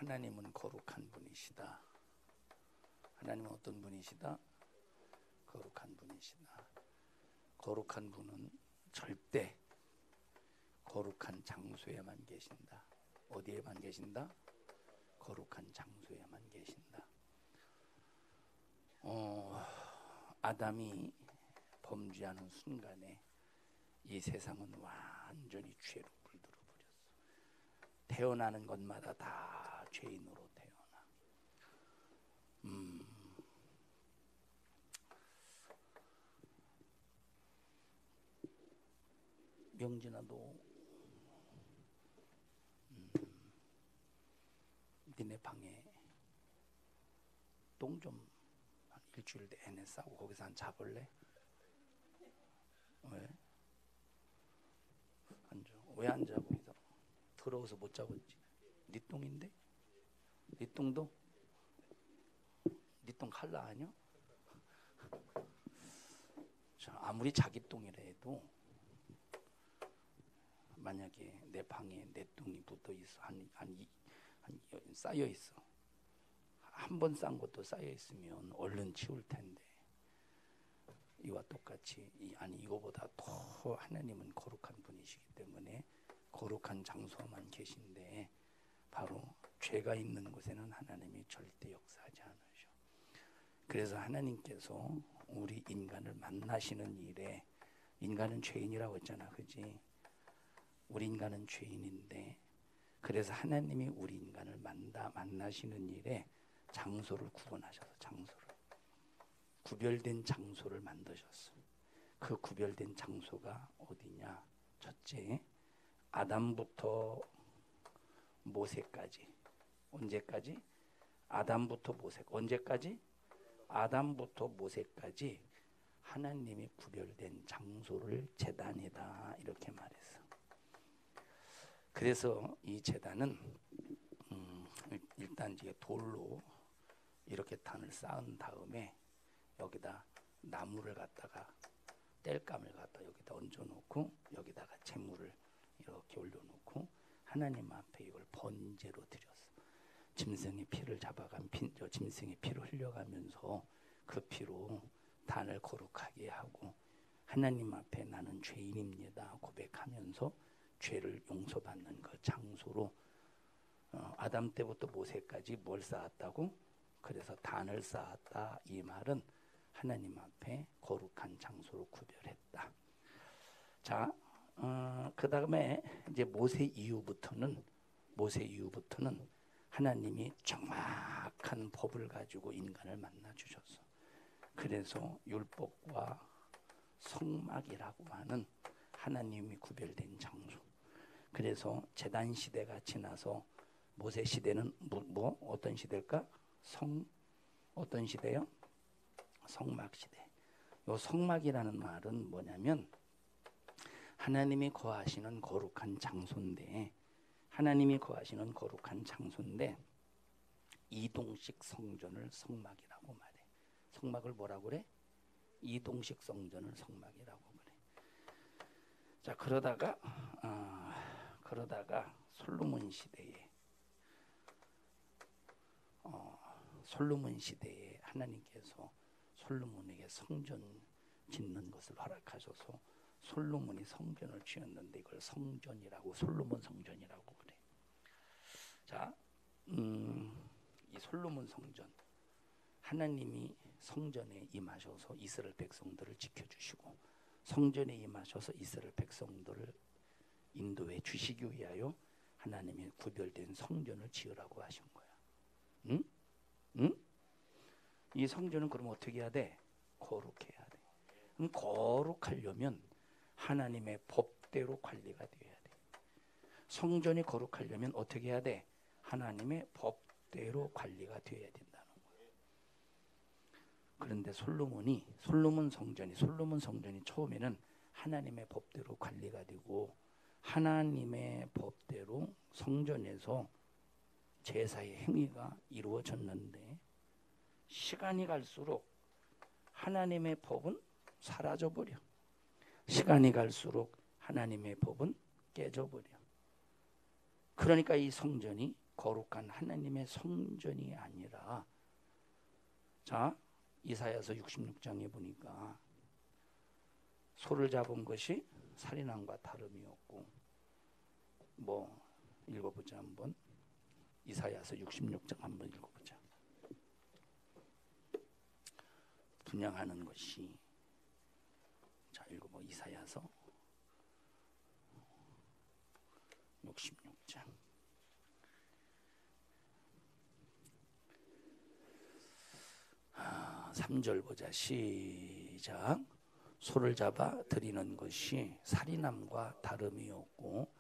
하나님은 거룩한 분이시다. 하나님은 어떤 분이시다? 거룩한 분이시다. 거룩한 분은 절대 거룩한 장소에만 계신다. 어디에만 계신다? 거룩한 장소에만 계신다. 아담이 범죄하는 순간에 이 세상은 완전히 죄로 물들어 버렸어. 태어나는 것마다 다 죄인으로 태어나. 명진아, 너 니네 방에 똥 좀 한 일주일 내내 싸고 거기서 한 잡을래? 왜? 앉아. 왜 안 자? 거기서 더러워서 못 자겠지. 네 똥인데? 네 똥도? 네 똥 칼라 아니야? 자, 아무리 자기 똥이라 해도 만약에 내 방에 내 똥이 붙어 있어, 한 쌓여 있어. 한 번 싼 것도 쌓여 있으면 얼른 치울 텐데, 이와 똑같이 이거보다 더 하나님은 거룩한 분이시기 때문에 거룩한 장소만 계신데, 바로 죄가 있는 곳에는 하나님이 절대 역사하지 않으셔. 그래서 하나님께서 우리 인간을 만나시는 일에, 인간은 죄인이라고 했잖아, 그지? 우리 인간은 죄인인데, 그래서 하나님이 우리 인간을 만나시는 일에 장소를 구분하셔서, 장소를, 구별된 장소를 만드셨어. 그 구별된 장소가 어디냐? 첫째, 아담부터 모세까지. 언제까지? 아담부터 모세. 언제까지? 아담부터 모세까지 하나님이 구별된 장소를 제단이다, 이렇게 말했어. 그래서 이 제단은 일단 이제 돌로 이렇게 단을 쌓은 다음에 여기다 나무를 갖다가, 땔감을 갖다 여기다 얹어놓고 여기다가 재물을 이렇게 올려놓고 하나님 앞에 이걸 번제로 드렸어. 짐승의 피를 잡아간 짐승의 피를 흘려가면서 그 피로 단을 거룩하게 하고, 하나님 앞에 나는 죄인입니다 고백하면서 죄를 용서받는 그 장소로, 아담 때부터 모세까지 뭘 쌓았다고? 그래서 단을 쌓았다. 이 말은 하나님 앞에 거룩한 장소로 구별했다. 자, 그 다음에 이제 모세 이후부터는 하나님이 정확한 법을 가지고 인간을 만나 주셨어. 그래서 율법과 성막이라고 하는 하나님이 구별된 장소. 그래서 제단 시대가 지나서 모세 시대는 어떤 시대일까? 어떤 시대요? 성막 시대. 요 성막이라는 말은 뭐냐면 하나님이 거하시는 거룩한 장소인데, 이동식 성전을 성막이라고 말해. 성막을 뭐라고 그래? 이동식 성전을 성막이라고 그래. 자, 그러다가 솔로몬 시대에 하나님께서 솔로몬에게 성전 짓는 것을 허락하셔서 솔로몬이 성전을 지었는데 이걸 성전이라고, 솔로몬 성전이라고 그래. 자, 이 솔로몬 성전, 하나님이 성전에 임하셔서 이스라엘 백성들을 지켜주시고, 성전에 임하셔서 이스라엘 백성들을 인도해 주시기 위하여 하나님이 구별된 성전을 지으라고 하신 거야. 응? 이 성전은 그럼 어떻게 해야 돼? 거룩해야 돼. 그럼 거룩하려면 하나님의 법대로 관리가 되어야 돼. 성전이 거룩하려면 어떻게 해야 돼? 하나님의 법대로 관리가 되어야 된다는 거예요. 그런데 솔로몬 성전이 처음에는 하나님의 법대로 관리가 되고, 하나님의 법대로 성전에서 제사의 행위가 이루어졌는데, 시간이 갈수록 하나님의 법은 사라져버려. 시간이 갈수록 하나님의 법은 깨져버려. 그러니까 이 성전이 거룩한 하나님의 성전이 아니라, 자 이사야서 66장에 보니까 소를 잡은 것이 살인함과 다름이 없고, 뭐 읽어보자. 한번 이사야서 66장 한번 읽어보자. 분양하는 것이, 자 읽어봐. 이사야서 66장 3절 보자. 시작. 소를 잡아 드리는 것이 살인함과 다름이 없고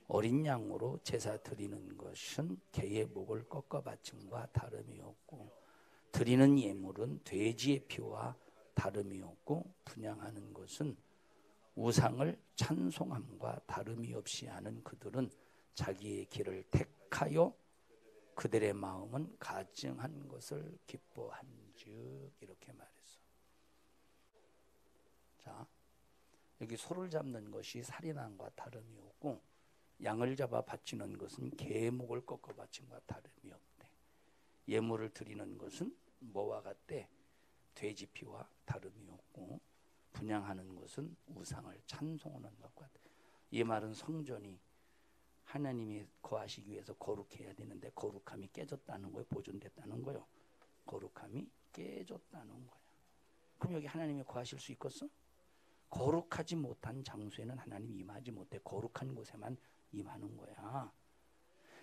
어린 양으로 제사 드리는 것은 개의 목을 꺾어 바침과 다름이 없고 드리는 예물은 돼지의 피와 다름이 없고 분향하는 것은 우상을 찬송함과 다름이 없이 하는 그들은 자기의 길을 택하여 그들의 마음은 가증한 것을 기뻐한즉, 이렇게 말했어. 자, 여기 소를 잡는 것이 살인함과 다름이 없고 양을 잡아 바치는 것은 개의 목을 꺾어 바침과 다름이 없대. 예물을 드리는 것은 뭐와 같대? 돼지 피와 다름이 없고 분향하는 것은 우상을 찬송하는 것과 같대. 이 말은 성전이 하나님이 거하시기 위해서 거룩해야 되는데 거룩함이 깨졌다는 거예요? 보존됐다는 거예요? 거룩함이 깨졌다는 거야. 그럼 여기 하나님이 거하실 수 있겠어? 거룩하지 못한 장소에는 하나님이 임하지 못해. 거룩한 곳에만 임하는 거야.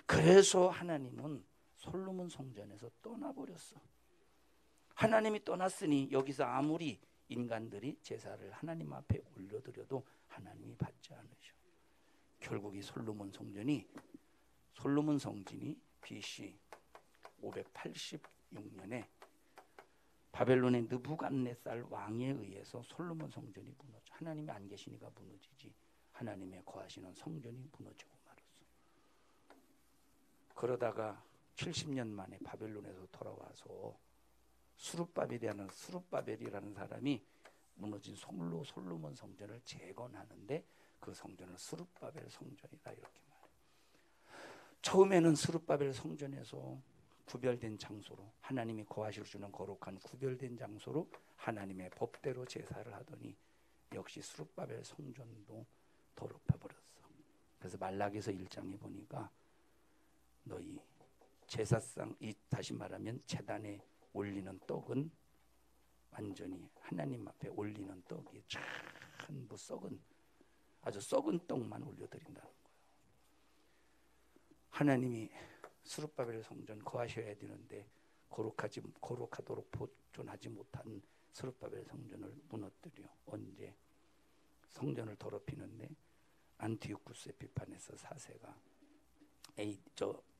그래서 하나님은 솔로몬 성전에서 떠나버렸어. 하나님이 떠났으니 여기서 아무리 인간들이 제사를 하나님 앞에 올려드려도 하나님이 받지 않으셔. 결국 이 솔로몬 성전이 BC 586년에 바벨론의 느부갓네살 왕에 의해서 솔로몬 성전이 무너져. 하나님이 안 계시니까 무너지지. 하나님의 거하시는 성전이 무너지고 말았어. 그러다가 70년 만에 바벨론에서 돌아와서 수룹바벨이라는 사람이 무너진 솔로몬 성전을 재건하는데 그 성전을 수룹바벨 성전이다, 이렇게 말해. 처음에는 수룹바벨 성전에서 구별된 장소로, 하나님이 거하실 수 있는 거룩한 구별된 장소로 하나님의 법대로 제사를 하더니 역시 수룹바벨 성전도 더럽혀버렸어. 그래서 말라기서 1장에 보니까 너희 제사상, 다시 말하면 제단에 올리는 떡은 완전히 하나님 앞에 올리는 떡이 전부 아주 썩은 떡만 올려드린다는 거예요. 하나님이 수룹바벨 성전 거하셔야 되는데 거룩하도록 보존하지 못한 수룹바벨 성전을 무너뜨려. 언제? 성전을 더럽히는데 안티오쿠스 에피파네스 4세가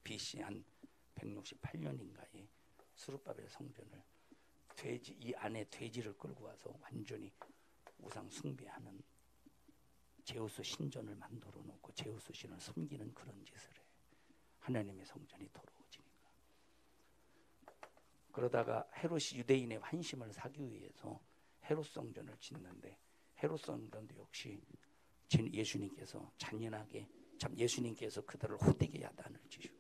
BC 한 168년인가에 수룹바벨 성전을 이 안에 돼지를 끌고 와서 완전히 우상 숭배하는 제우스 신전을 만들어 놓고 제우스 신을 섬기는 그런 짓을 해. 하나님의 성전이 더러워지니까. 그러다가 헤롯이 유대인의 환심을 사기 위해서 헤롯 성전을 짓는데 헤롯 성전도 역시 예수님께서 잔인하게, 예수님께서 그들을 호되게 야단을 지시고,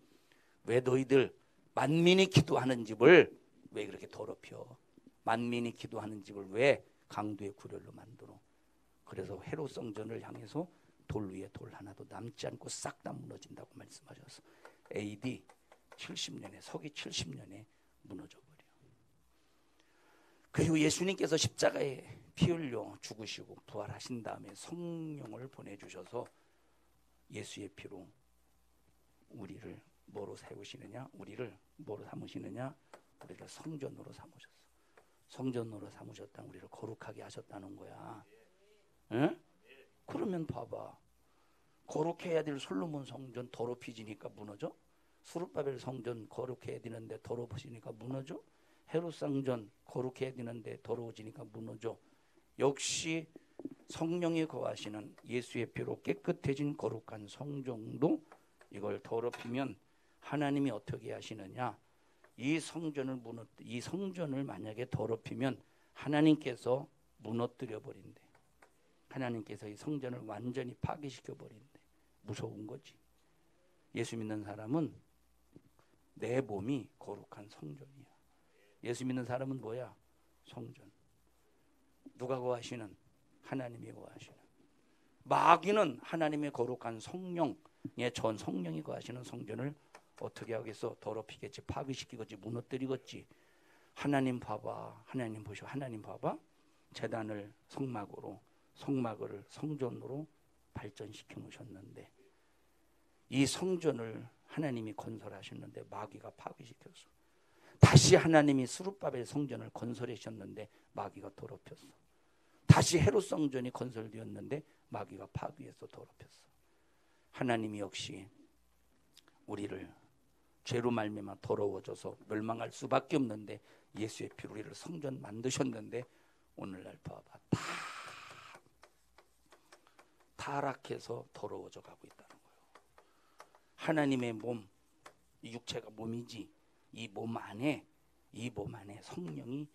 왜 너희들 만민이 기도하는 집을 왜 그렇게 더럽혀? 만민이 기도하는 집을 왜 강도의 구렬로 만들어? 그래서 헤롯 성전을 향해서 돌 위에 돌 하나도 남지 않고 싹 다 무너진다고 말씀하셔서 AD 70년에 서기 70년에 무너져 버려. 그리고 예수님께서 십자가에 피 흘려 죽으시고 부활하신 다음에 성령을 보내주셔서 예수의 피로 우리를 뭐로 세우시느냐? 우리를 뭐로 삼으시느냐? 우리를 성전으로 삼으셨어. 성전으로 삼으셨다. 우리를 거룩하게 하셨다는 거야. 응? 그러면 봐봐. 거룩해야 될 솔로몬 성전 더럽혀지니까 무너져? 수룹바벨 성전 거룩해야 되는데 더러워지니까 무너져? 헤롯 성전 거룩해야 되는데 더러워지니까 무너져? 역시 성령이 거하시는 예수의 피로 깨끗해진 거룩한 성전도 이걸 더럽히면 하나님이 어떻게 하시느냐? 이 성전을 만약에 더럽히면 하나님께서 무너뜨려 버린대. 하나님께서 이 성전을 완전히 파괴시켜 버린대. 무서운 거지. 예수 믿는 사람은 내 몸이 거룩한 성전이야. 예수 믿는 사람은 뭐야? 성전. 누가 거하시는? 하나님이 거하시는. 마귀는 하나님의 거룩한 성령의 전 성령이 거하시는 성전을 어떻게 하겠어? 더럽히겠지, 파괴시키겠지, 무너뜨리겠지. 하나님 봐봐, 하나님 보시오, 하나님 봐봐. 제단을 성막으로, 성막을 성전으로 발전시켜 놓으셨는데 이 성전을 하나님이 건설하셨는데 마귀가 파괴시켰어. 다시 하나님이 스룹바벨 성전을 건설하셨는데 마귀가 더럽혔어. 다시 헤롯 성전이 건설되었는데 마귀가 파괴해서 더럽혔어. 하나님이 역시 우리를 죄로 말미암아 더러워져서 멸망할 수밖에 없는데 예수의 피로 우리를 성전 만드셨는데 오늘날 봐봐, 다 타락해서 더러워져 가고 있다는 거예요. 하나님의 몸, 이 육체가 몸이지 이 몸 안에 성령이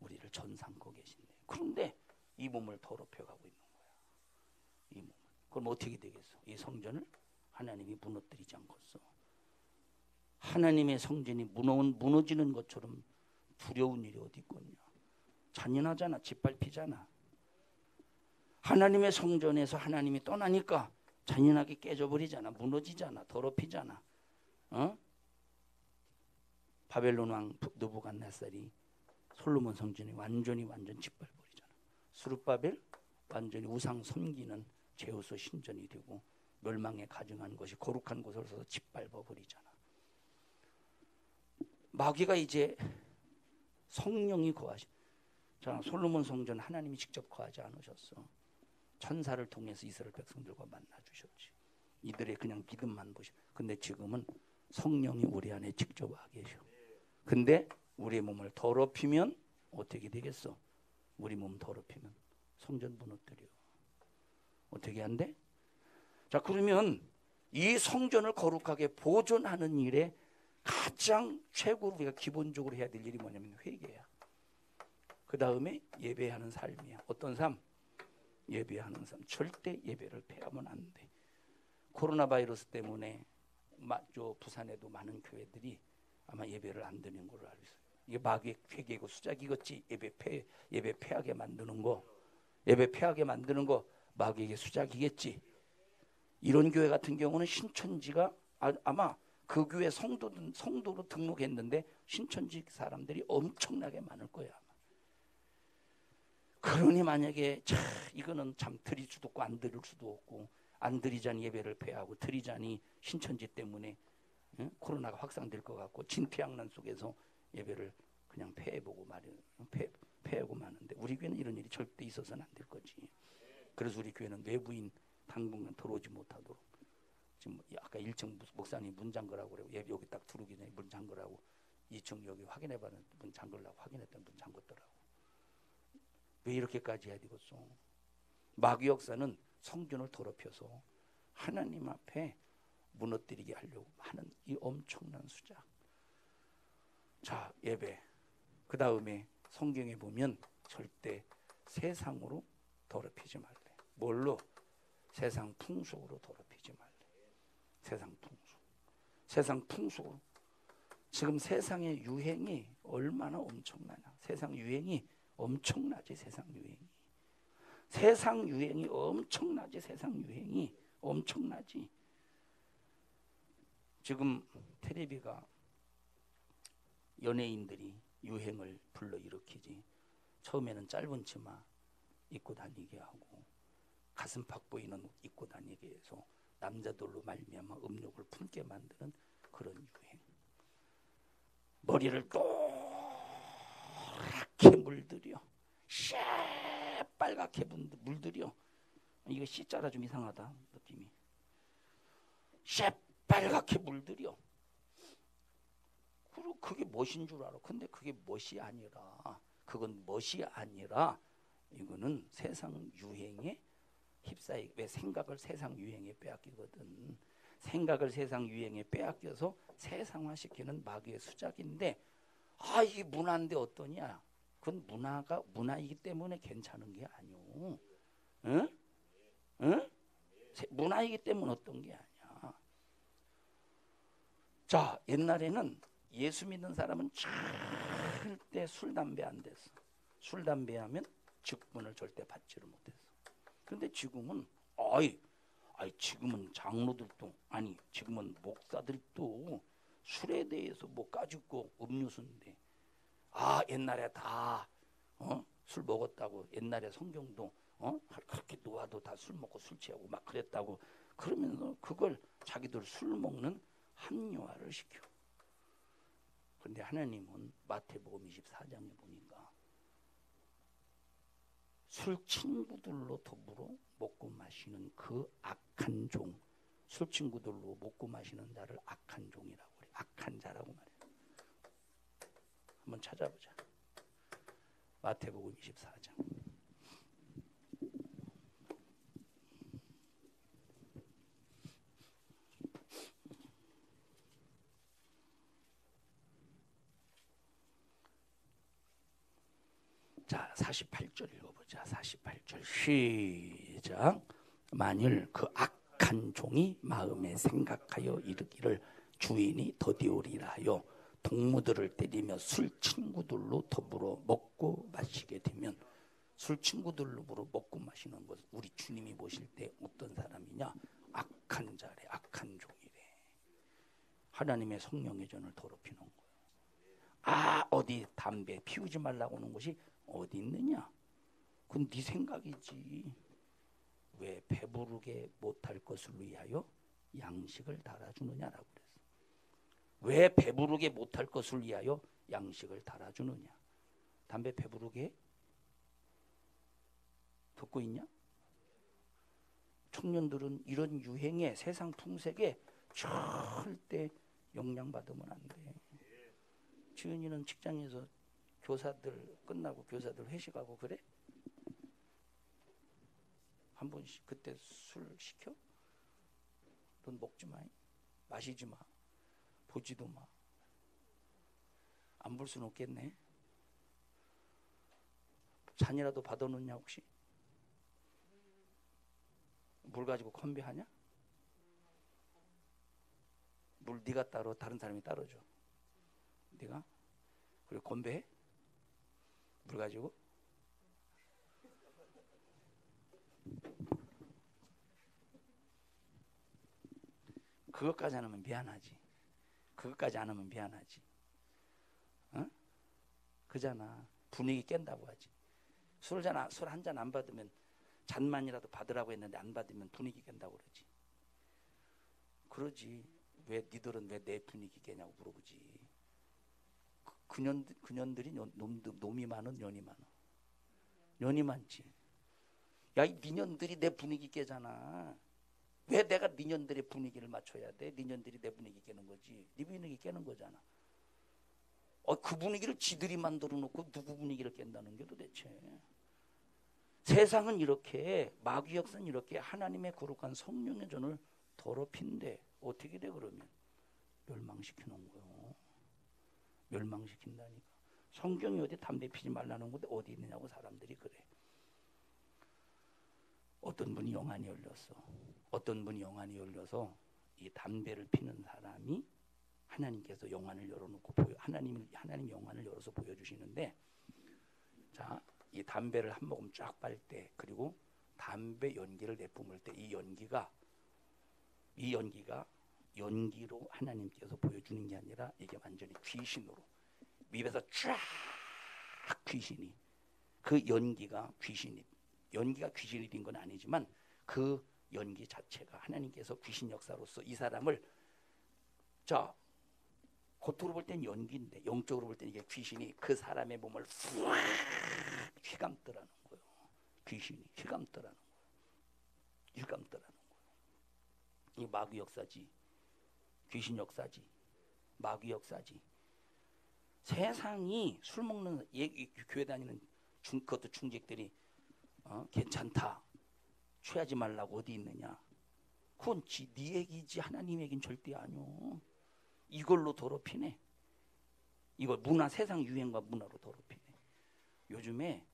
우리를 전삼고 계신데 그런데 이 몸을 더럽혀가고 있는 거야. 이 몸을. 그럼 어떻게 되겠어? 이 성전을 하나님이 무너뜨리지 않겠어. 하나님의 성전이 무너지는 것처럼 두려운 일이 어디 있겠냐. 잔인하잖아. 짓밟히잖아. 하나님의 성전에서 하나님이 떠나니까 잔인하게 깨져버리잖아. 무너지잖아. 더럽히잖아. 바벨론 왕 느부갓네살이 솔로몬 성전이 완전 짓밟아버리잖아. 스룹바벨 완전히 우상 섬기는 제우스 신전이 되고 멸망에 가증한 것이 거룩한 곳을 서서 짓밟아버리잖아. 마귀가 이제 성령이 거하신. 자, 솔로몬 성전 하나님이 직접 거하지 않으셨어. 천사를 통해서 이스라엘 백성들과 만나 주셨지. 이들의 그냥 믿음만 보시. 근데 지금은 성령이 우리 안에 직접 와 계셔. 근데 우리의 몸을 더럽히면 어떻게 되겠어? 우리 몸 더럽히면 성전 무너뜨려. 어떻게 한대? 자, 그러면 이 성전을 거룩하게 보존하는 일에 가장 최고로 우리가 기본적으로 해야 될 일이 뭐냐면 회개야. 그 다음에 예배하는 삶이야. 어떤 삶? 예배하는 삶. 절대 예배를 패하면 안 돼. 코로나 바이러스 때문에 부산에도 많은 교회들이 아마 예배를 안 드리는 걸로 알고 있어요. 이게 마귀의 회개고 수작이겠지. 예배 패하게 만드는 거. 예배 패하게 만드는 거 마귀에게 수작이겠지. 이런 교회 같은 경우는 신천지가 아마 그 교회 성도로 등록했는데 신천지 사람들이 엄청나게 많을 거야. 아마. 그러니 만약에 이거는 참 드릴 수도 없고 안 드릴 수도 없고 안 드리자니 예배를 패하고 드리자니 신천지 때문에 코로나가 확산될 것 같고 진퇴양난 속에서 예배를 그냥 패해보고 패하고 마는데 우리 교회는 이런 일이 절대 있어서는 안 될 거지. 그래서 우리 교회는 외부인 당분간 들어오지 못하도록 지금 아까 1층 목사님 문 잠그라고 그래요. 여기 딱 들어오기 전에 문 잠그라고 2층 여기 확인해봤는데 문 잠그려고 확인했더니 문 잠궜더라고. 왜 이렇게까지 해야 되겠어? 마귀 역사는 성전을 더럽혀서 하나님 앞에 무너뜨리게 하려고 하는 이 엄청난 수작. 자, 예배. 그 다음에 성경에 보면 절대 세상으로 더럽히지 말래. 뭘로? 세상 풍속으로 더럽히지 말래. 세상 풍속. 세상 풍속으로. 지금 세상의 유행이 얼마나 엄청나냐. 세상 유행이 엄청나지. 세상 유행이. 세상 유행이 엄청나지. 세상 유행이 엄청나지. 지금 텔레비가 연예인들이 유행을 불러일으키지. 처음에는 짧은 치마 입고 다니게 하고 가슴팍 보이는 옷 입고 다니게 해서 남자들로 말미암아 음욕을 품게 만드는 그런 유행. 머리를 노랗게 물들여 빨갛게 물들여. 이거 C자라 좀 이상하다 느낌이. 빨갛게 물들여. 그리고 그게 멋인 줄 알아. 근데 그게 멋이 아니라, 그건 멋이 아니라 이거는 세상 유행에 휩싸이. 왜 생각을 세상 유행에 빼앗기거든. 생각을 세상 유행에 빼앗겨서 세상화시키는 마귀의 수작인데, 이 문화인데 어떠냐? 그건 문화이기 때문에 괜찮은 게 아니오. 응? 문화이기 때문에 어떤 게 아니야. 자, 옛날에는 예수 믿는 사람은 절대 술, 담배 안 됐어. 술, 담배 하면 직분을 절대 받지를 못했어. 그런데 지금은 지금은 장로들도 아니 지금은 목사들도 술에 대해서 뭐 까짓거 음료수인데 옛날에 다 술 먹었다고 옛날에 성경도 그렇게 놓아도 다 술 먹고 술 취하고 막 그랬다고 그러면서 그걸 자기들 술 먹는 합리화를 시켜. 그런데 하나님은 마태복음 24장에 보니까 술 친구들로 더불어 먹고 마시는 그 악한 종, 술 친구들로 먹고 마시는 자를 악한 종이라고 그래. 악한 자라고 말해. 한번 찾아보자. 마태복음 24장. 자, 48절 읽어보자. 48절 시작. 만일 그 악한 종이 마음에 생각하여 이르기를 주인이 더디오리라 하여 동무들을 때리며 술 친구들로 더불어 먹고 마시게 되면, 술 친구들로 먹고 마시는 것, 우리 주님이 보실 때 어떤 사람이냐? 악한 자래, 악한 종이래. 하나님의 성령의 전을 더럽히는 거예요. 어디 담배 피우지 말라고 하는 것이 어디 있느냐? 그건 네 생각이지. 왜 배부르게 못할 것을 위하여 양식을 달아주느냐라고 그랬어. 왜 배부르게 못할 것을 위하여 양식을 달아주느냐? 담배 배부르게 듣고 있냐? 청년들은 이런 유행에, 세상 풍색에 절대 영향받으면 안 돼. 지은이는 직장에서 교사들 끝나고 교사들 회식하고 그래? 한 번씩 그때 술 시켜? 넌 먹지 마, 마시지 마, 보지도 마. 안 볼 수는 없겠네. 잔이라도 받아놓냐 혹시? 물 가지고 컨비하냐? 물 네가 따로 다른 사람이 따로 줘. 네가? 그리고 건배해? 물 가지고? 그것까지 안 하면 미안하지. 그것까지 안 하면 미안하지. 그잖아. 분위기 깬다고 하지. 술 한 잔 안 받으면, 잔만이라도 받으라고 했는데 안 받으면 분위기 깬다고 그러지. 그러지. 왜 니들은 왜 내 분위기 깨냐고 물어보지. 그년들이 놈이 많어, 년이 많어? 년이 많지. 야, 이 니년들이 내 분위기 깨잖아. 왜 내가 니년들의 분위기를 맞춰야 돼? 니년들이 내 분위기 깨는 거지. 네 분위기 깨는 거잖아. 그 분위기를 지들이 만들어 놓고 누구 분위기를 깬다는 게 도대체. 세상은 이렇게, 마귀 역사는 이렇게 하나님의 거룩한 성령의 전을 더럽힌데 어떻게 돼 그러면? 멸망시켜 놓은 거예요. 멸망시킨다니까. 성경이 어디 담배 피지 말라는 건데 어디 있느냐고 사람들이 그래. 어떤 분이 영안이 열렸어. 어떤 분이 영안이 열려서 이 담배를 피는 사람이 하나님께서 영안을 열어놓고 하나님 영안을 열어서 보여주시는데, 자, 이 담배를 한 모금 쫙 빨 때, 그리고 담배 연기를 내뿜을 때 이 연기가 연기로 하나님께서 보여주는 게 아니라 이게 완전히 귀신으로, 입에서 쫙 귀신이, 그 연기가 귀신이 된 건 아니지만 그 연기 자체가 하나님께서 귀신 역사로서 이 사람을, 자, 겉으로 볼 땐 연기인데 영적으로 볼 땐 이게 귀신이 그 사람의 몸을 휙 휘감더라는 거예요. 귀신이 휘감더라는 거예요. 이 마귀 역사지. 귀신 역사지. 마귀 역사지. 세상이 술 먹는 교회 다니는 그것도 중직들이 괜찮다, 취하지 말라고 어디 있느냐. 그건 네 얘기지 하나님 얘기는 절대 아니오. 이걸로 더럽히네. 이걸 세상 유행과 문화로 더럽히네. 요즘에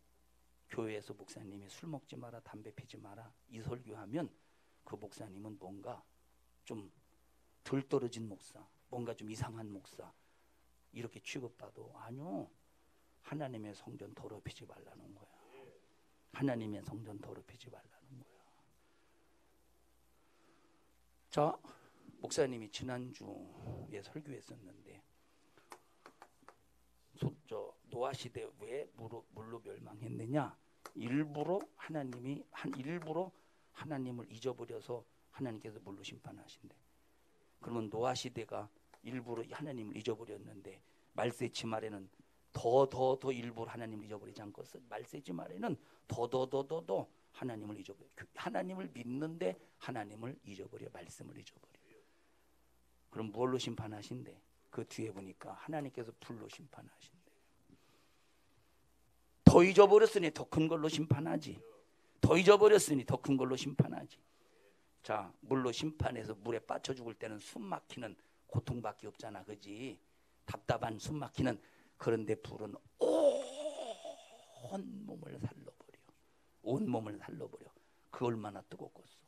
교회에서 목사님이 술 먹지 마라, 담배 피지 마라 이 설교하면 그 목사님은 뭔가 좀 덜 떨어진 목사, 뭔가 좀 이상한 목사 이렇게 취급받아. 아니요. 하나님의 성전 더럽히지 말라는 거야. 하나님의 성전 더럽히지 말라는 거야. 자, 목사님이 지난주에 설교했었는데 노아 시대 왜 물로 멸망했느냐? 일부러 하나님을 잊어버려서 하나님께서 물로 심판하신대. 그러면 노아 시대가 일부러 하나님을 잊어버렸는데 말세치 말에는 더 일부러 하나님을 잊어버리지 않고 말세치 말에는 더 하나님을 잊어버려. 하나님을 믿는데 하나님을 잊어버려. 말씀을 잊어버려. 그럼 뭘로 심판하신대? 그 뒤에 보니까 하나님께서 불로 심판하신대. 더 잊어버렸으니 더 큰 걸로 심판하지. 더 잊어버렸으니 더 큰 걸로 심판하지. 자, 물로 심판해서 물에 빠져 죽을 때는 숨 막히는 고통밖에 없잖아. 그지? 답답한 숨 막히는. 그런데 불은 온 몸을 살려버려. 온 몸을 살려버려. 그 얼마나 뜨겁겠어.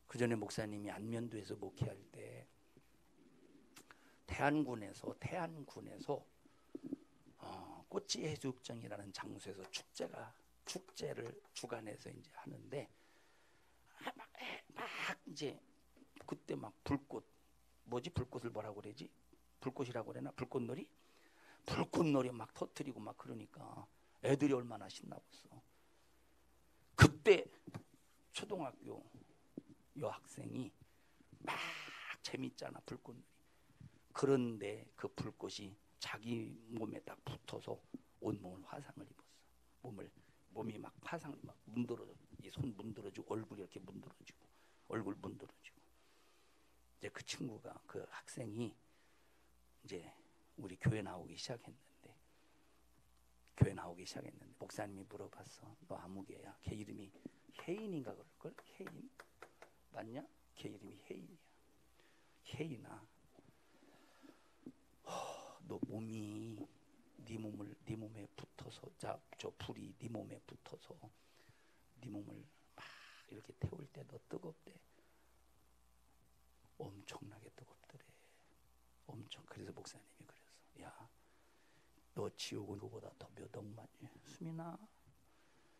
그 전에 목사님이 안면도에서 목회할 때 태안군에서 꽃지 해수욕장이라는 장소에서 축제를 주관해서 이제 하는데 막 이제 그때 막 불꽃을 뭐라고 그러지? 불꽃이라고 그러나? 불꽃놀이 막 터뜨리고 막 그러니까 애들이 얼마나 신나겠어. 그때 초등학교 여학생이 막 재밌잖아, 불꽃놀이. 그런데 그 불꽃이 자기 몸에 딱 붙어서 온몸을 화상을 입었어. 몸이 막 화상을 막 문드러져. 이 손 문드러지고 얼굴이 이렇게 문드러지고 얼굴 문드러지고. 이제 그 친구가 그 학생이 이제 우리 교회 나오기 시작했는데 목사님이 물어봤어. 너 아무개야? 걔 이름이 혜인인가 그럴걸? 혜인 맞냐? 걔 이름이 혜인이야. 혜인아, 너 몸이 네 몸에 붙어서 저 불이 네 몸에 붙어서 네 몸을 막 이렇게 태울 때 너 뜨겁대. 엄청나게 뜨겁더래. 그래서 목사님이 그랬어. 야, 너 지옥은 이거보다 더 몇 억만, 수민아,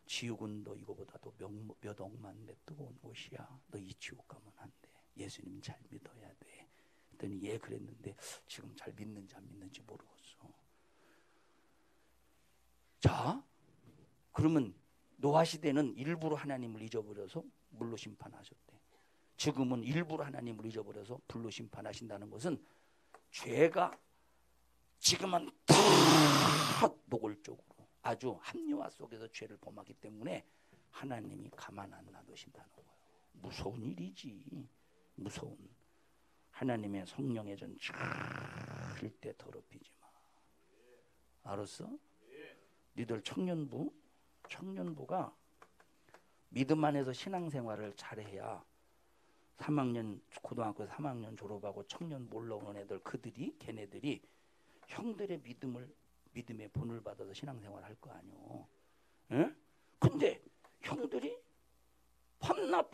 지옥은 너 이거보다 더 몇 억만 배 뜨거운 곳이야. 너 이 지옥 가면 안 돼. 예수님 잘 믿어야 돼. 그랬더니 얘 그랬는데 지금 잘 믿는지 안 믿는지 모르겠어. 자, 그러면 노아 시대는 일부러 하나님을 잊어버려서 물로 심판하셨대. 지금은 일부러 하나님을 잊어버려서 불로 심판하신다는 것은 죄가 지금은 다 노골적으로 아주 합리화 속에서 죄를 범하기 때문에 하나님이 가만 안 놔두신다는 거예요. 무서운 일이지. 무서운. 하나님의 성령의 전 절대 더럽히지 마. 알았어? 니들 청년부가 믿음 안에서 신앙생활을 잘해야 3학년 고등학교 3학년 졸업하고 청년 올라오는 애들 걔네들이 형들의 믿음의 본을 받아서 신앙생활 할 거 아니오. 응? 근데 형들이 밤낮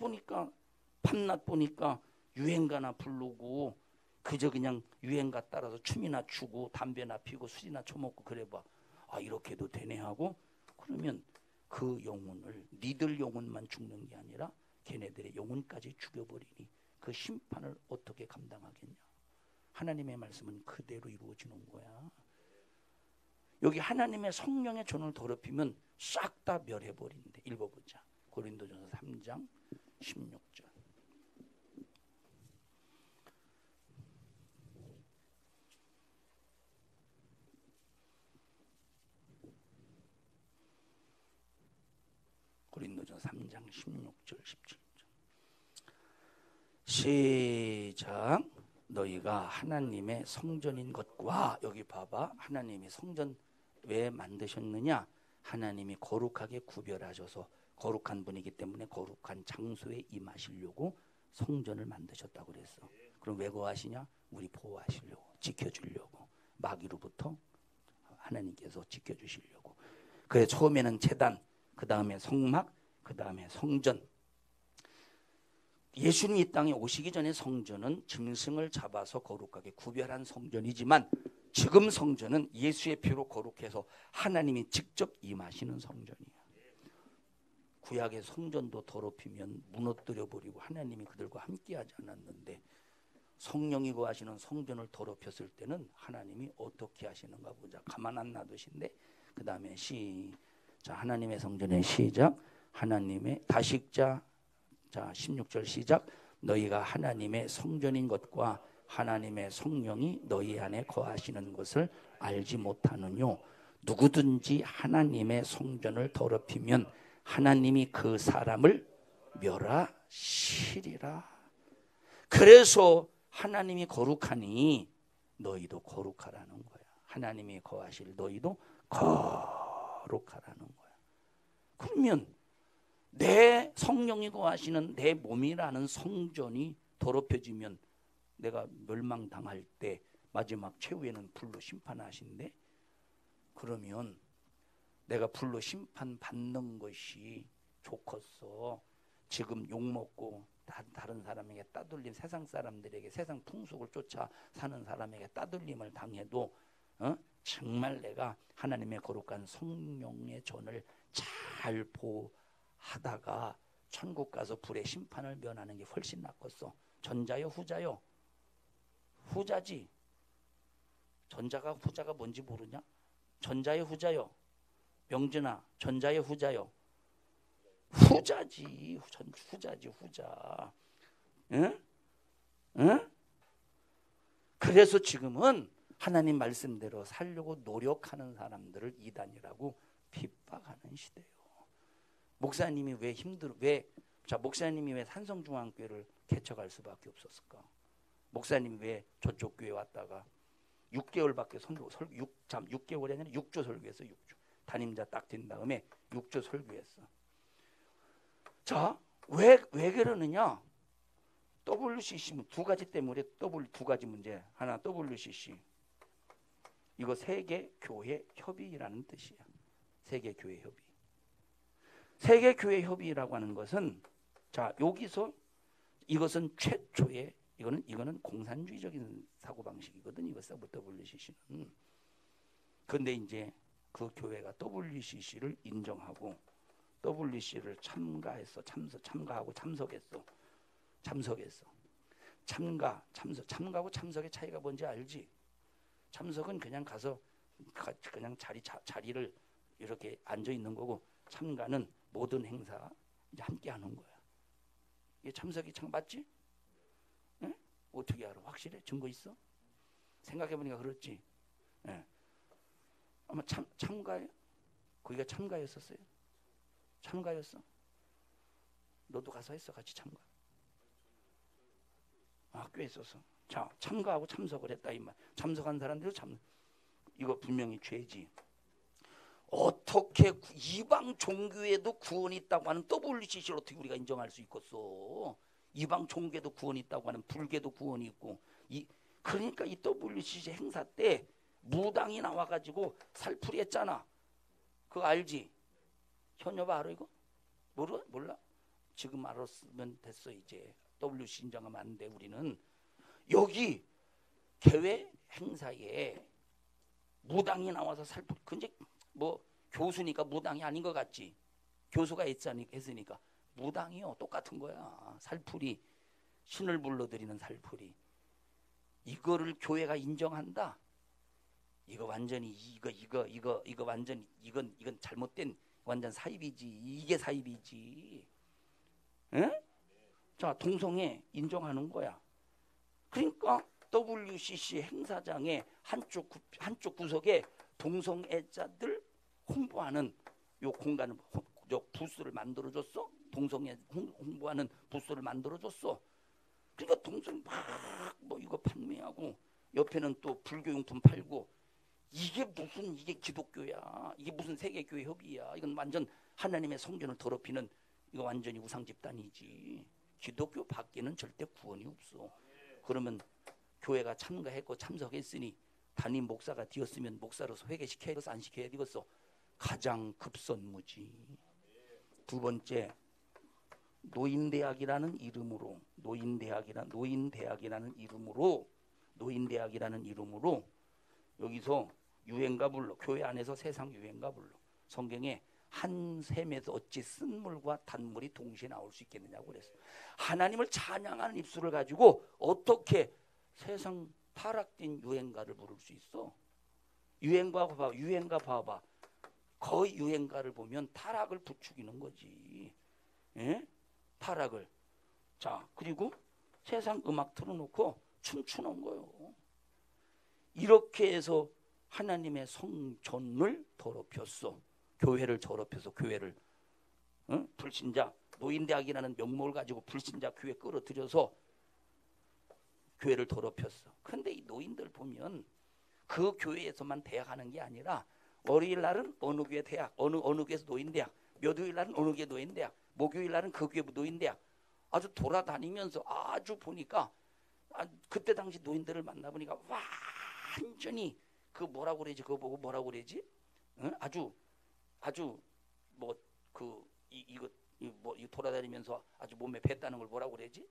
보니까 유행가나 부르고 그저 그냥 유행가 따라서 춤이나 추고 담배나 피고 술이나 처먹고 그래봐. 아, 이렇게도 되네 하고 그러면 그 영혼을 니들 영혼만 죽는 게 아니라 걔네들의 영혼까지 죽여버리니 그 심판을 어떻게 감당하겠냐. 하나님의 말씀은 그대로 이루어지는 거야. 여기 하나님의 성령의 전을 더럽히면 싹 다 멸해버린대. 읽어보자. 고린도전서 3장 16절. 고린도전서 3장 16절 17절. 시작. 너희가 하나님의 성전인 것과, 여기 봐봐. 하나님이 성전 왜 만드셨느냐? 하나님이 거룩하게 구별하셔서 거룩한 분이기 때문에 거룩한 장소에 임하시려고 성전을 만드셨다고 그랬어. 그럼 왜 거하시냐? 우리 보호하시려고, 지켜주려고, 마귀로부터 하나님께서 지켜주시려고. 그래서 처음에는 제단, 그 다음에 성막, 그 다음에 성전. 예수님이 이 땅에 오시기 전에 성전은 짐승을 잡아서 거룩하게 구별한 성전이지만 지금 성전은 예수의 피로 거룩해서 하나님이 직접 임하시는 성전이에요. 구약의 성전도 더럽히면 무너뜨려 버리고 하나님이 그들과 함께하지 않았는데 성령이 거하시는 성전을 더럽혔을 때는 하나님이 어떻게 하시는가 보자. 가만 안 놔두신데 그 다음에 자, 하나님의 성전의 시작. 하나님의 다식자. 자, 16절 시작. 너희가 하나님의 성전인 것과 하나님의 성령이 너희 안에 거하시는 것을 알지 못하느뇨. 누구든지 하나님의 성전을 더럽히면 하나님이 그 사람을 멸하시리라. 그래서 하나님이 거룩하니 너희도 거룩하라는 거야. 하나님이 거하실 너희도 거룩하라는 거야. 그러면 내 성령이 거하시는 내 몸이라는 성전이 더럽혀지면 내가 멸망당할 때 마지막 최후에는 불로 심판하신대. 그러면 내가 불로 심판받는 것이 좋겠어. 지금 욕먹고 다른 사람에게 따돌림, 세상 사람들에게 세상 풍속을 쫓아 사는 사람에게 따돌림을 당해도 정말 내가 하나님의 거룩한 성령의 전을 잘 보하다가 천국 가서 불의 심판을 면하는 게 훨씬 낫겠어. 전자요 후자요? 후자지. 전자가 후자가 뭔지 모르냐? 전자요 후자요? 명진아, 전자요 후자요? 후자지. 후자지 후자. 응? 응? 그래서 지금은 하나님 말씀대로 살려고 노력하는 사람들을 이단이라고 핍박하는 시대예요. 목사님이 왜 목사님이 왜 산성중앙교회를 개척할 수밖에 없었을까? 목사님이 왜 저쪽 교회 왔다가 6개월밖에 6개월이 아니라 6조 설교했어. 6조. 담임자 딱 된 다음에 6조 설교했어. 자, 왜 그러느냐? WCC 두 가지 때문에 두 가지 문제. 하나 WCC. 이거 세계교회 협의라는 뜻이야. 세계교회 협의. 세계교회 협의라고 하는 것은 자, 여기서 이것은 최초의 이거는 공산주의적인 사고방식이거든. 이거 WCC는. 그런데 이제 그 교회가 WCC를 인정하고 WCC를 참가하고 참석했어. 참가하고 참석의 차이가 뭔지 알지? 참석은 그냥 가서 그냥 자리를 이렇게 앉아 있는 거고, 참가는 모든 행사 이제 함께 하는 거야. 이게 참석이 참 맞지? 응? 어떻게 알아? 확실해? 증거 있어? 생각해보니까 그렇지. 예. 아마 참가해? 거기가 참가였었어요? 참가였어? 너도 가서 했어? 같이 참가? 학교에 있어서. 자, 참가하고 참석을 했다 이 말. 참석한 사람들 이거 분명히 죄지. 어떻게 이방 종교에도 구원이 있다고 하는 WCC를 어떻게 우리가 인정할 수 있겠어? 이방 종교에도 구원이 있다고 하는 불교도 구원이 있고, 그러니까 이 WCC 행사 때 무당이 나와가지고 살풀이 했잖아. 그거 알지? 현여봐 알아 이거? 몰라? 지금 알았으면 됐어. 이제 WCC 인정하면 안 돼. 우리는 여기 교회 행사에 무당이 나와서 살풀이. 근데 뭐 교수니까 무당이 아닌 것 같지? 교수가 했으니까 무당이요. 똑같은 거야. 살풀이. 신을 불러들이는 살풀이. 이거를 교회가 인정한다? 이거 완전히 이거 완전 이건 잘못된 완전 사입이지. 이게 사입이지. 응? 자, 동성애 인정하는 거야. 그러니까 WCC 행사장의 한쪽 구석에 동성애자들 홍보하는 요 공간을, 요 부스를 만들어줬어. 동성애 홍보하는 부스를 만들어줬어. 그러니까 동성 막 뭐 이거 판매하고 옆에는 또 불교용품 팔고. 이게 기독교야. 이게 무슨 세계교회 협의야. 이건 완전 하나님의 성전을 더럽히는, 이거 완전히 우상 집단이지. 기독교 밖에는 절대 구원이 없어. 그러면 교회가 참가했고 참석했으니 담임 목사가 되었으면 목사로서 회개시켜야 되겠어, 안 시켜야 되겠어? 가장 급선무지. 두 번째, 노인대학이라는 이름으로 노인대학이라는 이름으로 여기서 유행가 불러, 교회 안에서 세상 유행가 불러. 성경에 한 샘에서 어찌 쓴물과 단물이 동시에 나올 수 있겠느냐고 그랬어. 하나님을 찬양하는 입술을 가지고 어떻게 세상 타락된 유행가를 부를 수 있어? 유행가 봐봐. 거의 유행가를 보면 타락을 부추기는 거지. 예? 타락을. 자, 그리고 세상 음악 틀어놓고 춤추는 거요. 이렇게 해서 하나님의 성전을 더럽혔어. 교회를 더럽혀서 교회를 불신자 노인대학이라는 명목을 가지고 불신자 교회 끌어들여서 교회를 더럽혔어. 그런데 이 노인들 보면 그 교회에서만 대학하는 게 아니라 월요일 날은 어느 교회 대학, 어느 교회에서 노인대학, 몇 요일 날은 어느 교회 노인대학, 목요일 날은 그 교회 노인대학. 아주 돌아다니면서 아주 보니까 그때 당시 노인들을 만나보니까 완전히 그 뭐라고 그러지? 그거 보고 뭐라고 그러지? 아주 뭐 이거 돌아다니면서 아주 몸에 뱄다는 걸 뭐라고 그러지?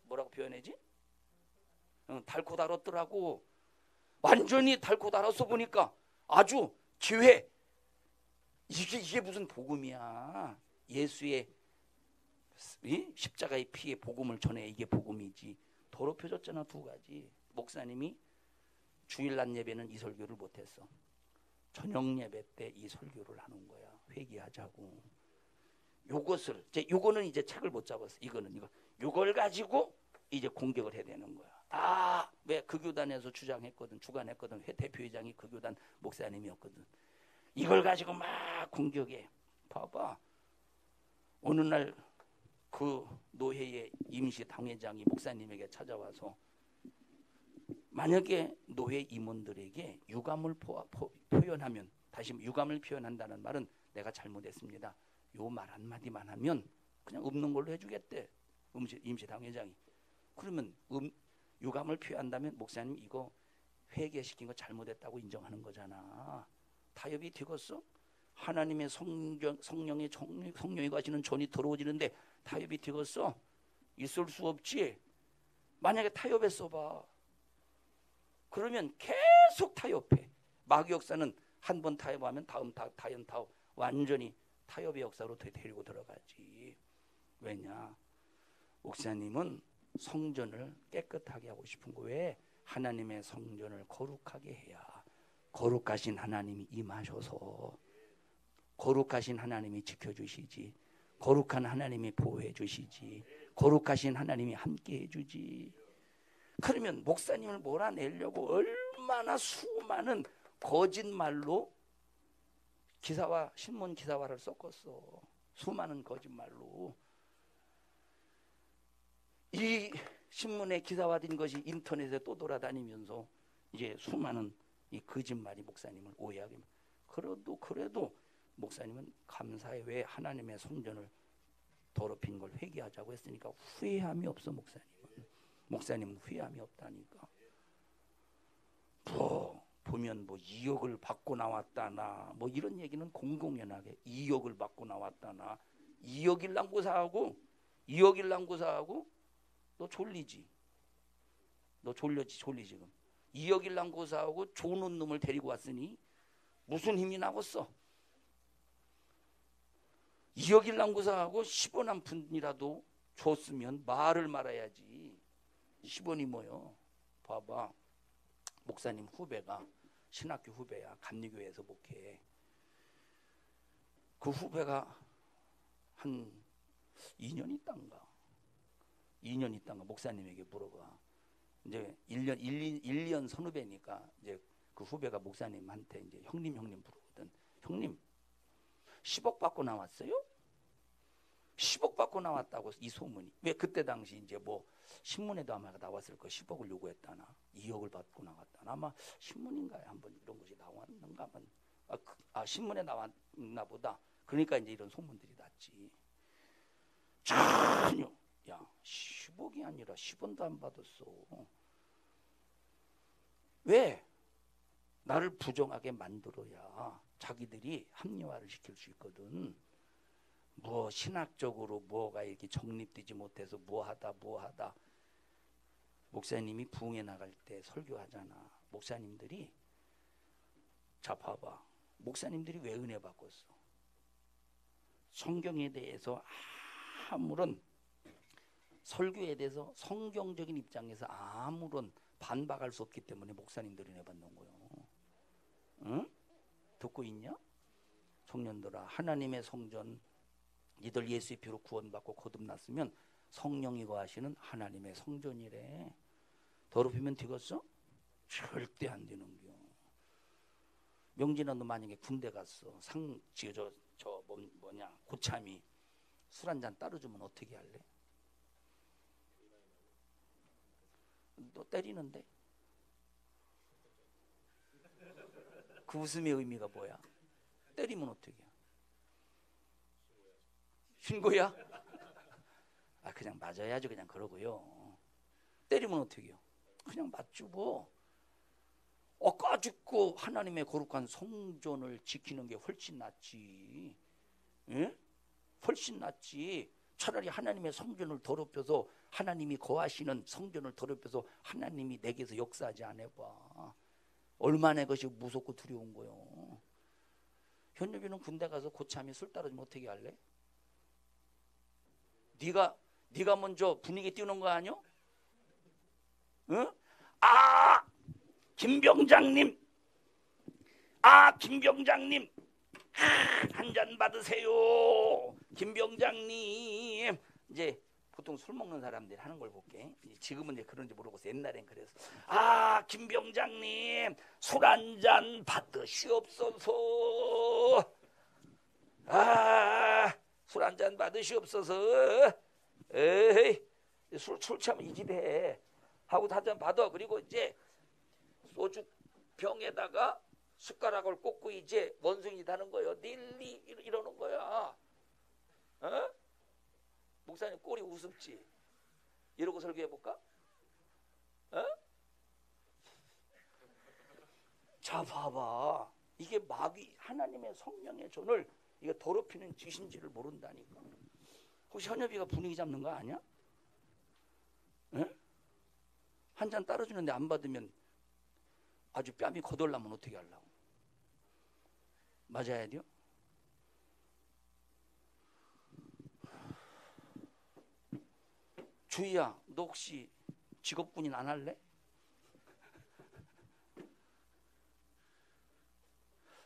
뭐라고 표현하지? 닳고 닳았더라고. 완전히 닳고 닳았어 보니까 아주 기회. 이게 무슨 복음이야? 예수의 십자가의 피의 복음을 전해. 이게 복음이지. 더럽혀졌잖아. 두 가지. 목사님이 주일날 예배는 이 설교를 못했어. 저녁 예배 때 이 설교를 하는 거야. 회개하자고. 요거는 이제 책을 못 잡았어. 이걸 가지고 이제 공격을 해야 되는 거야. 왜 그 교단에서 주관했거든. 대표회장이 그 교단 목사님이었거든. 이걸 가지고 막 공격해. 봐봐. 어느 날 그 노회의 임시 당회장이 목사님에게 찾아와서 만약에 노회 임원들에게 유감을 표현하면, 다시 유감을 표현한다는 말은 내가 잘못했습니다. 요 말 한마디만 하면 그냥 없는 걸로 해주겠대. 임시 당회장이. 그러면 유감을 표현한다면 목사님 이거 회개시킨 거 잘못했다고 인정하는 거잖아. 타협이 되겠어? 하나님의 성령이 가시는 전이 더러워지는데 타협이 되겠어? 있을 수 없지. 만약에 타협했어 봐. 그러면 계속 타협해. 마귀 역사는 한 번 타협하면 다음 타협 완전히 타협의 역사로 데리고 들어가지. 왜냐? 목사님은 성전을 깨끗하게 하고 싶은 거에 하나님의 성전을 거룩하게 해야 거룩하신 하나님이 임하셔서 거룩하신 하나님이 지켜주시지. 거룩한 하나님이 보호해 주시지. 거룩하신 하나님이 함께 해주지. 그러면 목사님을 몰아내려고 얼마나 수많은 거짓말로 신문 기사화를 섞었어. 수많은 거짓말로. 이 신문에 기사화된 것이 인터넷에 또 돌아다니면서 이제 수많은 이 거짓말이 목사님을 오해하게. 그래도 목사님은 감사해. 왜 하나님의 성전을 더럽힌 걸 회개하자고 했으니까 후회함이 없어. 목사님은 후회함이 없다니까. 보면 2억을 받고 나왔다나 이런 얘기는 공공연하게 2억을 받고 나왔다나 2억 일랑고사하고 너 졸리지? 너 졸리 지금. 2억 일랑고사하고 좋은 놈을 데리고 왔으니 무슨 힘이 나겠어? 2억 일랑고사하고 10원 한 푼이라도 줬으면 말을 말아야지. 10원이 뭐요? 봐봐. 목사님 후배가 신학교 후배야. 감리교회에서 목회해. 그 후배가 한 2년 있단가 목사님에게 물어봐. 이제 1년 선후배니까 이제 그 후배가 목사님한테 이제 형님 부르거든. 형님 10억 받고 나왔어요? 10억 받고 나왔다고 이 소문이. 왜 그때 당시 이제 신문에도 아마 나왔을 거 10억을 요구했다나 2억을 받고 나왔다나 아마 신문인가에 한번 이런 것이 나왔는가 하면 신문에 나왔나 보다. 그러니까 이제 이런 소문들이 났지. 전혀 10억이 아니라 10원도 안 받았어. 왜? 나를 부정하게 만들어야 자기들이 합리화를 시킬 수 있거든. 뭐 신학적으로 뭐가 이렇게 정립되지 못해서 뭐하다 목사님이 부흥회 나갈 때 설교하잖아. 목사님들이 자 봐봐. 목사님들이 왜 은혜 받았어? 성경에 대해서 아무런 설교에 대해서 성경적인 입장에서 아무런 반박할 수 없기 때문에 목사님들이 은혜 받는 거예요. 응? 듣고 있냐? 청년들아, 하나님의 성전, 이들 예수의 피로 구원받고 거듭났으면 성령이 거하시는 하나님의 성전이래. 더럽히면 되겠어? 절대 안 되는겨. 명진아, 너 만약에 군대 갔어. 고참이 술 한잔 따라주면 어떻게 할래? 너 때리는데? 그 웃음의 의미가 뭐야? 때리면 어떻게 해? 신고야? 아, 그냥 맞아야죠. 그냥 그러고요. 때리면 어떻게 해요? 그냥 맞죠 뭐. 까짓고 하나님의 거룩한 성전을 지키는 게 훨씬 낫지. 예? 훨씬 낫지. 차라리 하나님의 성전을 더럽혀서 하나님이 거하시는 성전을 더럽혀서 하나님이 내게서 역사하지 않아봐. 얼마나 그것이 무섭고 두려운 거요. 현엽이는 군대 가서 고참이 술 따르면 어떻게 할래? 네가 먼저 분위기 띄우는 거 아니요? 응? 아! 김병장님! 김병장님! 한 잔 받으세요. 김병장님. 이제 보통 술 먹는 사람들이 하는 걸 볼게. 지금은 이제 그런지 모르고서 옛날엔 그래서 김병장님 술 한 잔 받으시옵소서. 술 한 잔 받으시옵소서. 에이, 술 취하면 이 집에 하고 한 잔 받아. 그리고 이제 소주 병에다가 숟가락을 꽂고 이제 원숭이 다는 거예요. 닐리 이러는 거야. 어? 목사님 꼴이 우습지? 이러고 설교해볼까? 어? 자 봐봐. 이게 마귀 하나님의 성령의 존을 이게 더럽히는 짓인지를 모른다니까. 혹시 현엽이가 분위기 잡는 거 아니야? 한 잔 따라주는데 안 받으면 아주 뺨이 거덜나면 어떻게 하려고? 맞아야 돼요? 주희야, 너 혹시 직업군인 안 할래?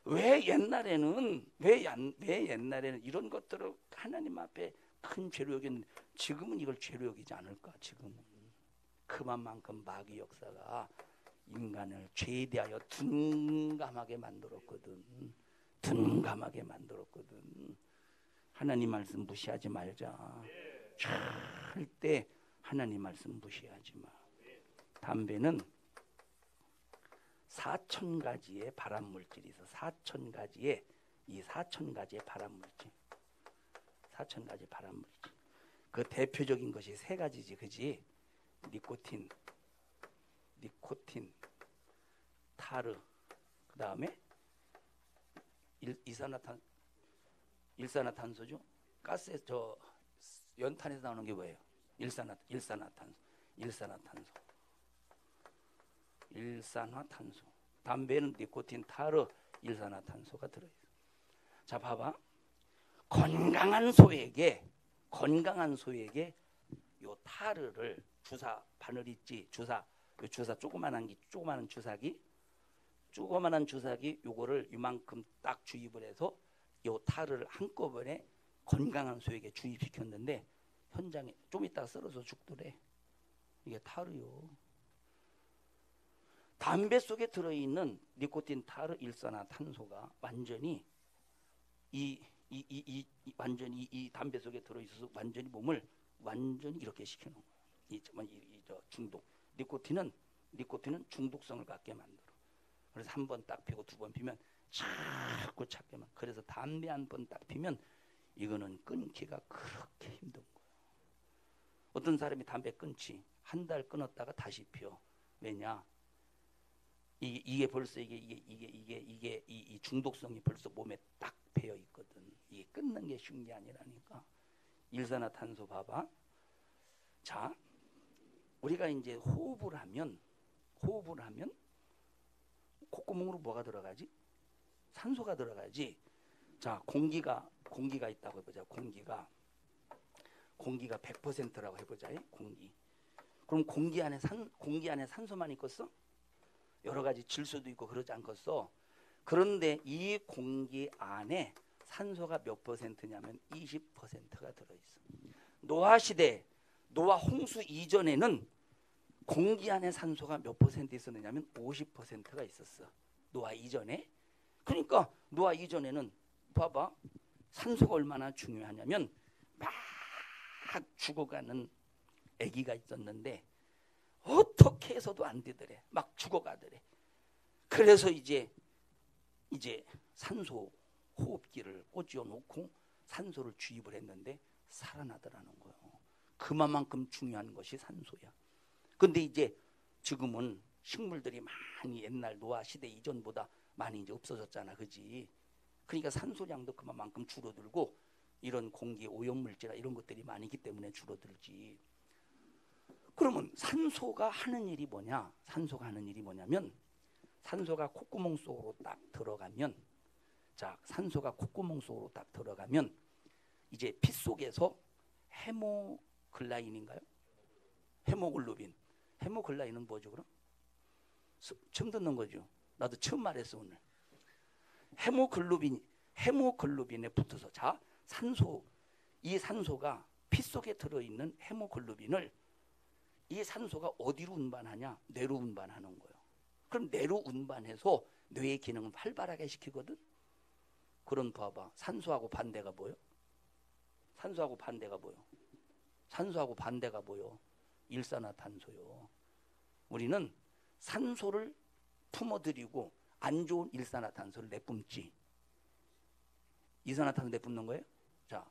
왜 옛날에는 이런 것들을 하나님 앞에 큰 죄로 여겼는데 지금은 이걸 죄로 여기지 않을까? 지금은 그만큼 마귀 역사가 인간을 죄에 대하여 둔감하게 만들었거든. 하나님 말씀 무시하지 말자. 절대 하나님 말씀 무시하지 마. 담배는 4,000가지의 발암물질이 있어. 4,000가지의 발암물질. 4,000가지 발암물질. 그 대표적인 것이 세 가지지, 그지? 니코틴, 타르, 그 다음에 일산화탄소죠. 가스에 연탄에서 나오는 게 뭐예요? 일산화탄소. 담배는 니코틴, 타르, 일산화탄소가 들어있어. 자, 봐봐. 건강한 소에게 요 타르를 바늘 있지, 조그만한 주사기 요거를 이만큼 딱 주입을 해서 요 타르를 한꺼번에 건강한 소에게 주입시켰는데 현장에 좀 이따가 썰어서 죽더래. 이게 타르요. 담배 속에 들어있는 니코틴, 타르, 일산화탄소가 완전히 이 담배 속에 들어있어서 완전히 몸을 완전히 이렇게 시켜놓은 거예요. 중독. 니코틴은 중독성을 갖게 만들어. 그래서 한 번 딱 피고 두 번 피면 자꾸 찾게만. 그래서 담배 한 번 딱 피면 이거는 끊기가 그렇게 힘든 거예요. 어떤 사람이 담배 끊지 한 달 끊었다가 다시 피워. 왜냐? 이게 벌써 이 중독성이 벌써 몸에 딱 배어 있거든. 이게 끊는 게 쉬운 게 아니라니까. 일산화탄소 봐봐. 자, 우리가 이제 호흡을 하면 콧구멍으로 뭐가 들어가지? 산소가 들어가지. 자, 공기가 있다고 해보자. 공기가 100%라고 해보자. 공기. 그럼 공기 안에 산소만 있겠어? 여러 가지 질소도 있고 그러지 않겠어? 그런데 이 공기 안에 산소가 몇 퍼센트냐면 20%가 들어있어. 노화 시대, 노화 홍수 이전에는 공기 안에 산소가 몇 퍼센트 있었느냐면 50%가 있었어. 노화 이전에. 그러니까 노화 이전에는 봐봐. 산소가 얼마나 중요하냐면 막 죽어가는 아기가 있었는데 어떻게 해서도 안 되더래. 막 죽어가더래. 그래서 이제 산소 호흡기를 꽂아 놓고 산소를 주입을 했는데 살아나더라는 거예요. 그만큼 중요한 것이 산소야. 근데 이제 지금은 식물들이 많이 옛날 노화 시대 이전보다 많이 이제 없어졌잖아. 그지? 그러니까 산소량도 그만큼 줄어들고 이런 공기 오염물질 이런 것들이 많이 있기 때문에 줄어들지. 그러면 산소가 하는 일이 뭐냐면 산소가 콧구멍 속으로 딱 들어가면 이제 피 속에서 헤모글라인인가요? 헤모글라인은 뭐죠 그럼? 처음 듣는 거죠. 나도 처음 말했어 오늘. 헤모글로빈에 붙어서 이 산소가 피 속에 들어있는 헤모글로빈을 이 산소가 어디로 운반하냐? 뇌로 운반하는 거예요. 그럼 뇌로 운반해서 뇌의 기능을 활발하게 시키거든. 그럼 봐봐. 산소하고 반대가 뭐요? 일산화탄소요. 우리는 산소를 품어들이고 안 좋은 일산화탄소를 내뿜지. 이산화탄소 내뿜는 거예요? 자,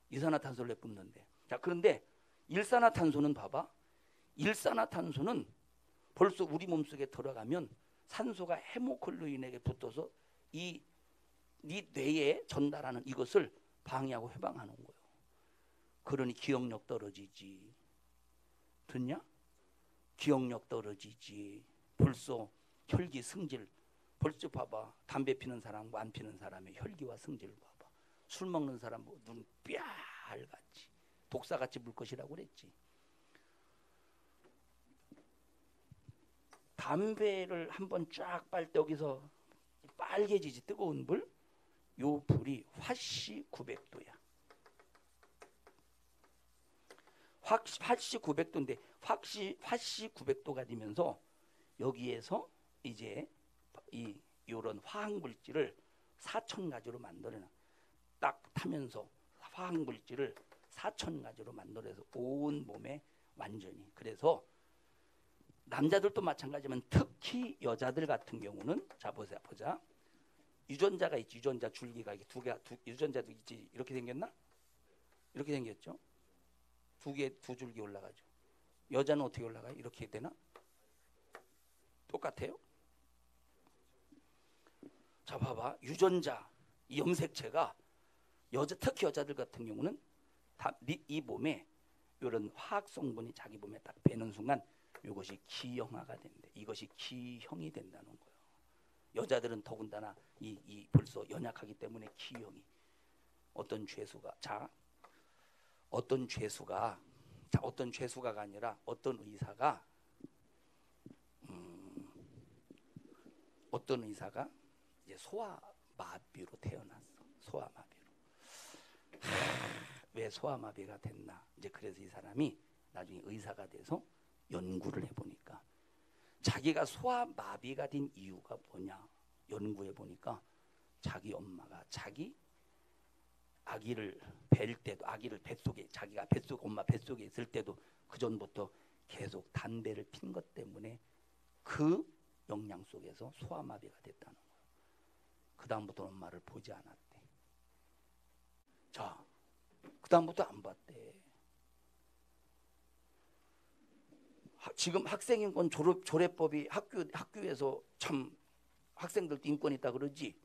이산화탄소를 내뿜는데. 자, 그런데 일산화탄소는 봐봐. 일산화탄소는 벌써 우리 몸속에 들어가면 산소가 헤모글로빈에게 붙어서 이 뇌에 전달하는 이것을 방해하고 해방하는 거예요. 그러니 기억력 떨어지지. 듣냐? 기억력 떨어지지. 벌써 혈기 승질. 벌써 봐봐. 담배 피는 사람과 안 피는 사람의 혈기와 승질을 봐봐. 술 먹는 사람 눈 뼈알같이 독사같이 물 것이라고 그랬지. 담배를 한번 쫙 빨 때 여기서 빨개지지. 뜨거운 불. 요 불이 화씨 900도야. 화씨 900도인데 화씨 900도가 되면서 여기에서 이제 이런 화학 물질을 4,000가지로 만들어놔. 딱 타면서 화학 물질을 4,000가지로 만들어서 온 몸에 완전히. 그래서 남자들도 마찬가지지만 특히 여자들 같은 경우는 자 보자. 유전자가 있지. 유전자 줄기가 두 개가 유전자도 있지. 이렇게 생겼나? 이렇게 생겼죠. 두 줄기 올라가죠. 여자는 어떻게 올라가요? 이렇게 되나? 똑같아요? 자 봐봐. 유전자 이 염색체가 특히 여자들 같은 경우는 이 몸에 이런 화학 성분이 자기 몸에 딱 배는 순간 이것이 기형화가 된대. 이것이 기형이 된다는 거예요. 여자들은 더군다나 벌써 연약하기 때문에 기형이 어떤 죄수가 아니라 어떤 의사가 이제 소아마비로 태어났어. 소아마비로. 왜 소아마비가 됐나? 이제 그래서 이 사람이 나중에 의사가 돼서 연구를 해보니까 자기가 소아마비가 된 이유가 뭐냐? 연구해보니까 자기 엄마가 자기 아기를 뵐 때도 아기를 뱃속에 자기가 엄마 뱃속에 있을 때도 그 전부터 계속 담배를 핀 것 때문에 그 영양 속에서 소아마비가 됐다는 거예요. 그 다음부터 엄마를 보지 않았대. 자, 그 다음부터 안 봤대. 지금 학생인권 조례법이 학교에서 참 학생들도 인권이 있다 그러지.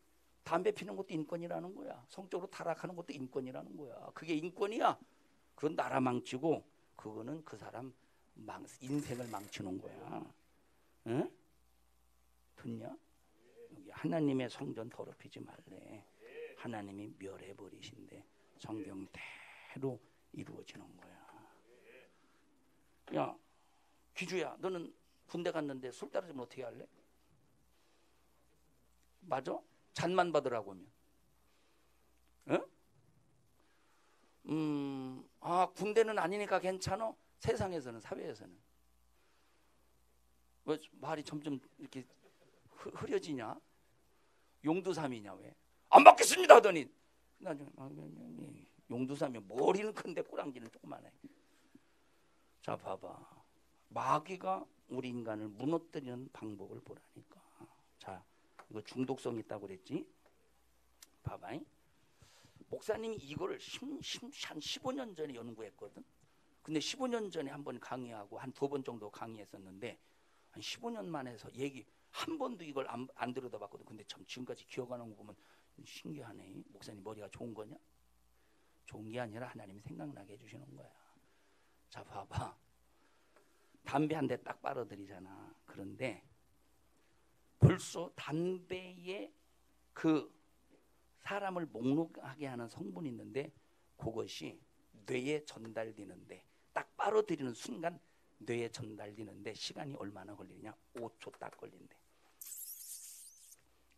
담배 피는 것도 인권이라는 거야. 성적으로 타락하는 것도 인권이라는 거야. 그게 인권이야. 그건 나라 망치고 그거는 그 사람 인생을 망치는 거야. 응? 듣냐? 여기 하나님의 성전 더럽히지 말래. 하나님이 멸해버리신대. 성경대로 이루어지는 거야. 야, 기주야, 너는 군대 갔는데 술 따르면 어떻게 할래? 맞아? 잔만 받으라고 하면. 응? 군대는 아니니까 괜찮아? 세상에서는, 사회에서는. 왜 말이 점점 이렇게 흐려지냐? 용두삼이냐 왜? 안 받겠습니다 하더니 나중에 용두삼이 머리는 큰데 꾸랑지는 조그만해. 자, 봐봐. 마귀가 우리 인간을 무너뜨리는 방법을 보라니까. 자, 이거 중독성 있다고 그랬지? 봐봐. 목사님이 이거를 한 15년 전에 연구했거든. 근데 15년 전에 한 번 강의하고 한 2번 정도 강의했었는데 한 15년 만에 해서 얘기 한 번도 이걸 안 들여다봤거든. 근데 참 지금까지 기억하는 거 보면 신기하네. 목사님 머리가 좋은 거냐? 좋은 게 아니라 하나님이 생각나게 해주시는 거야. 자, 봐봐. 담배 한 대 딱 빨아들이잖아. 그런데 벌써 담배에 그 사람을 목록하게 하는 성분이 있는데 그것이 뇌에 전달되는데 딱 빨아들이는 순간 뇌에 전달되는데 시간이 얼마나 걸리냐? 5초 딱 걸린대.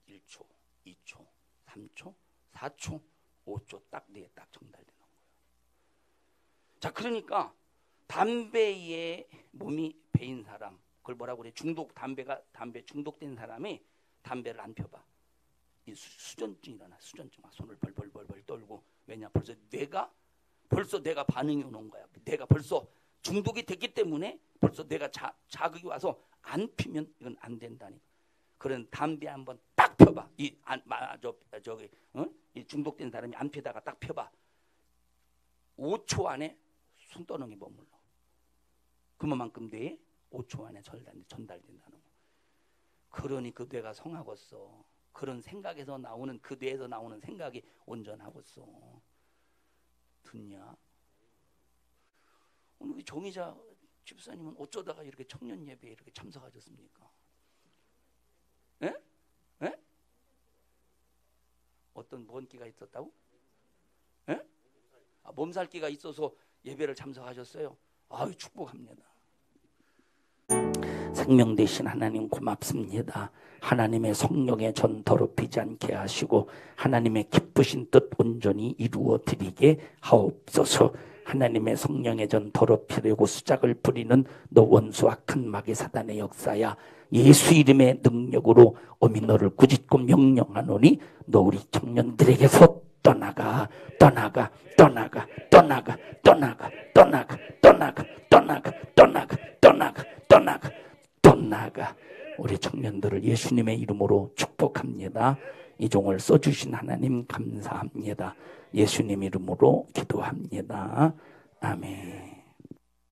1초, 2초, 3초, 4초, 5초 딱 뇌에 딱 전달되는 거예요. 자, 그러니까 담배에 몸이 배인 사람, 그걸 뭐라고 그래? 담배 중독된 사람이 담배를 안 펴봐. 이 수전증 일어나. 수전증. 손을 벌벌 떨고. 왜냐? 벌써 뇌가 반응이 오는 거야. 내가 벌써 중독이 됐기 때문에 벌써 내가 자극이 와서 안 피면 이건 안 된다니까. 그런 담배 한번 딱 펴봐. 이 중독된 사람이 안 피다가 딱 펴봐. 5초 안에 손떠덩이 머물러. 그만큼 뇌에 5초 안에 전달된다는 거. 그러니 그 뇌가 성하겠어. 그런 생각에서 나오는 그 뇌에서 나오는 생각이 온전하겠어. 듣냐? 오늘 우리 정의자 집사님은 어쩌다가 이렇게 청년 예배에 이렇게 참석하셨습니까? 예? 예? 어떤 뭔 끼가 있었다고? 예? 몸살기가 있어서 예배를 참석하셨어요. 아유, 축복합니다. 생명 되신 하나님 고맙습니다. 하나님의 성령의 전 더럽히지 않게 하시고 하나님의 기쁘신 뜻 온전히 이루어 드리게 하옵소서. 하나님의 성령의 전 더럽히려고 수작을 부리는 너 원수 악한 마귀 사단의 역사야, 예수 이름의 능력으로 어미 너를 꾸짖고 명령하노니 너 우리 청년들에게서 떠나가. 우리 청년들을 예수님의 이름으로 축복합니다. 이 종을 써주신 하나님 감사합니다. 예수님 이름으로 기도합니다. 아멘.